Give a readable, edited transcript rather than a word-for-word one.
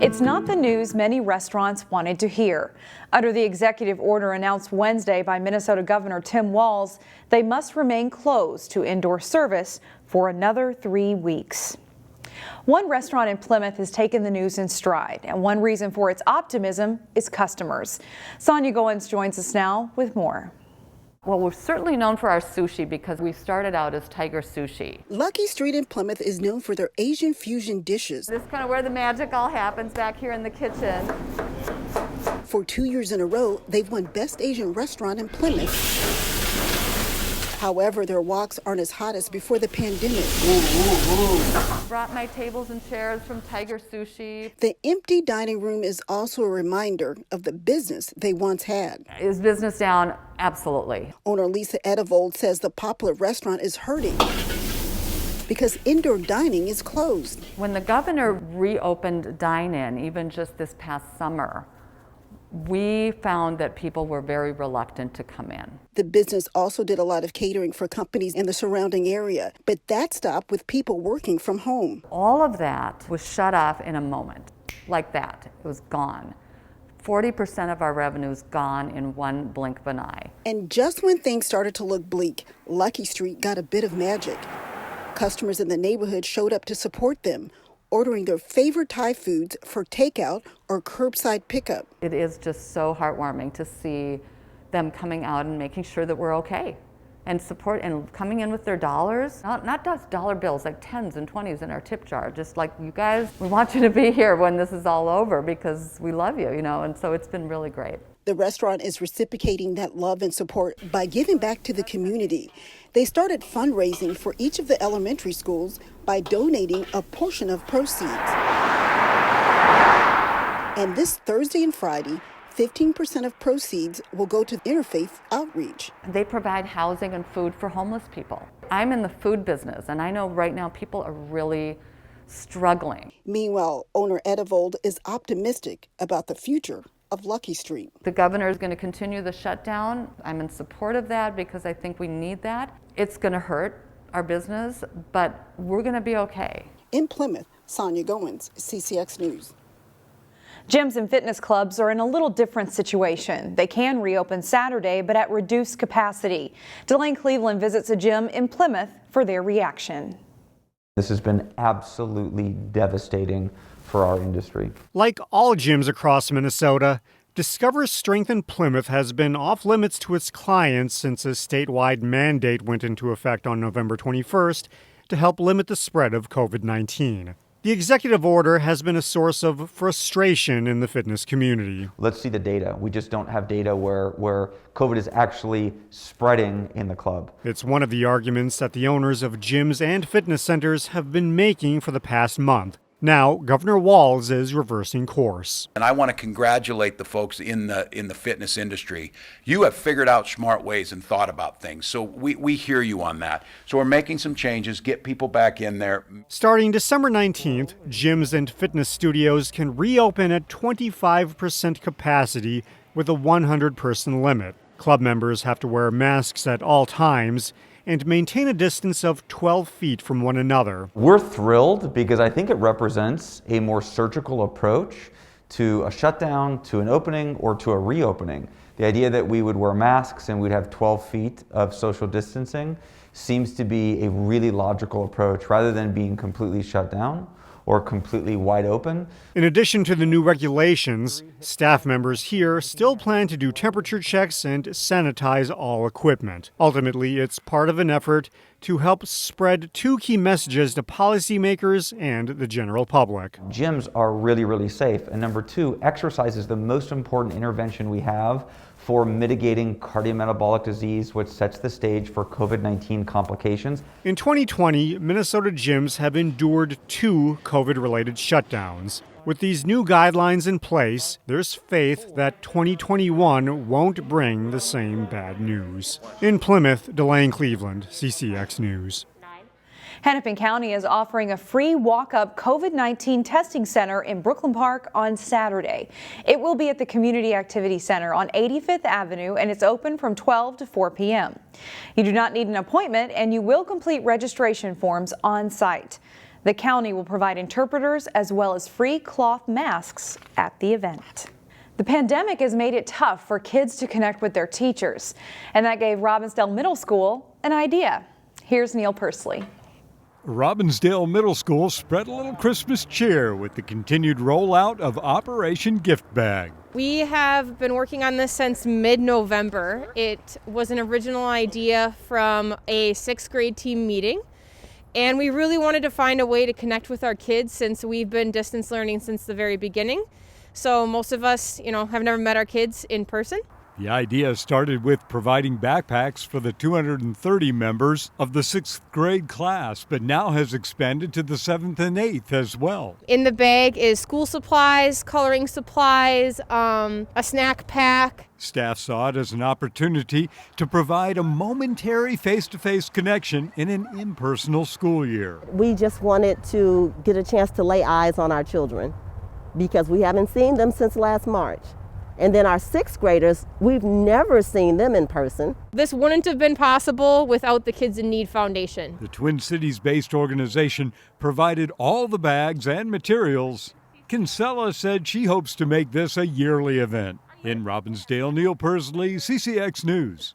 It's not the news many restaurants wanted to hear. Under the executive order announced Wednesday by Minnesota Governor Tim Walz, they must remain closed to indoor service for another 3 weeks. One restaurant in Plymouth has taken the news in stride, and one reason for its optimism is customers. Sonia Goins joins us now with more. Well, we're certainly known for our sushi because we started out as Tiger Sushi. Lucky Street in Plymouth is known for their Asian fusion dishes. This is kind of where the magic all happens, back here in the kitchen. For 2 years in a row, they've won Best Asian Restaurant in Plymouth. However, their woks aren't as hot as before the pandemic. Brought my tables and chairs from Tiger Sushi. The empty dining room is also a reminder of the business they once had. Is business down? Absolutely. Owner Lisa Edevold says the popular restaurant is hurting because indoor dining is closed. When the governor reopened dine-in, even just this past summer, we found that people were very reluctant to come in. The business also did a lot of catering for companies in the surrounding area, but that stopped with people working from home. All of that was shut off in a moment, like that. It was gone. 40% of our revenue is gone in one blink of an eye. And just when things started to look bleak, Lucky Street got a bit of magic. Customers in the neighborhood showed up to support them, ordering their favorite Thai foods for takeout or curbside pickup. It is just so heartwarming to see them coming out and making sure that we're okay and support and coming in with their dollars, not just dollar bills, like 10s and 20s in our tip jar, just like, you guys, we want you to be here when this is all over because we love you, and so it's been really great. The restaurant is reciprocating that love and support by giving back to the community. They started fundraising for each of the elementary schools by donating a portion of proceeds. And this Thursday and Friday, 15% of proceeds will go to interfaith outreach. They provide housing and food for homeless people. I'm in the food business, and I know right now people are really struggling. Meanwhile, owner Edevold is optimistic about the future of Lucky Street. The governor is going to continue the shutdown. I'm in support of that because I think we need that. It's going to hurt our business, but we're going to be okay. In Plymouth, Sonia Goins, CCX News. Gyms and fitness clubs are in a little different situation. They can reopen Saturday, but at reduced capacity. Delane Cleveland visits a gym in Plymouth for their reaction. This has been absolutely devastating for our industry. Like all gyms across Minnesota, Discover Strength in Plymouth has been off limits to its clients since a statewide mandate went into effect on November 21st to help limit the spread of COVID-19. The executive order has been a source of frustration in the fitness community. Let's see the data. We just don't have data where COVID is actually spreading in the club. It's one of the arguments that the owners of gyms and fitness centers have been making for the past month. Now, Governor Walz is reversing course. And I want to congratulate the folks in the fitness industry. You have figured out smart ways and thought about things. So we hear you on that. So we're making some changes, get people back in there. Starting December 19th, gyms and fitness studios can reopen at 25% capacity with a 100-person limit. Club members have to wear masks at all times and maintain a distance of 12 feet from one another. We're thrilled because I think it represents a more surgical approach to a shutdown, to an opening, or to a reopening. The idea that we would wear masks and we'd have 12 feet of social distancing seems to be a really logical approach rather than being completely shut down or completely wide open. In addition to the new regulations, staff members here still plan to do temperature checks and sanitize all equipment. Ultimately, it's part of an effort to help spread two key messages to policymakers and the general public. Gyms are really, really safe. And number two, exercise is the most important intervention we have for mitigating cardiometabolic disease, which sets the stage for COVID-19 complications. In 2020, Minnesota gyms have endured 2 COVID-related shutdowns. With these new guidelines in place, there's faith that 2021 won't bring the same bad news. In Plymouth, Delane Cleveland, CCX News. Hennepin County is offering a free walk-up COVID-19 testing center in Brooklyn Park on Saturday. It will be at the Community Activity Center on 85th Avenue, and it's open from 12 to 4 p.m. You do not need an appointment, and you will complete registration forms on site. The county will provide interpreters as well as free cloth masks at the event. The pandemic has made it tough for kids to connect with their teachers, and that gave Robbinsdale Middle School an idea. Here's Neil Persley. Robbinsdale Middle School spread a little Christmas cheer with the continued rollout of Operation Gift Bag. We have been working on this since mid-November. It was an original idea from a 6th grade team meeting, and we really wanted to find a way to connect with our kids since we've been distance learning since the very beginning. So most of us, have never met our kids in person. The idea started with providing backpacks for the 230 members of the 6th grade class, but now has expanded to the 7th and 8th as well. In the bag is school supplies, coloring supplies, a snack pack. Staff saw it as an opportunity to provide a momentary face-to-face connection in an impersonal school year. We just wanted to get a chance to lay eyes on our children because we haven't seen them since last March. And then our 6th graders, we've never seen them in person. This wouldn't have been possible without the Kids in Need Foundation. The Twin Cities-based organization provided all the bags and materials. Kinsella said she hopes to make this a yearly event. In Robbinsdale, Neil Persley, CCX News.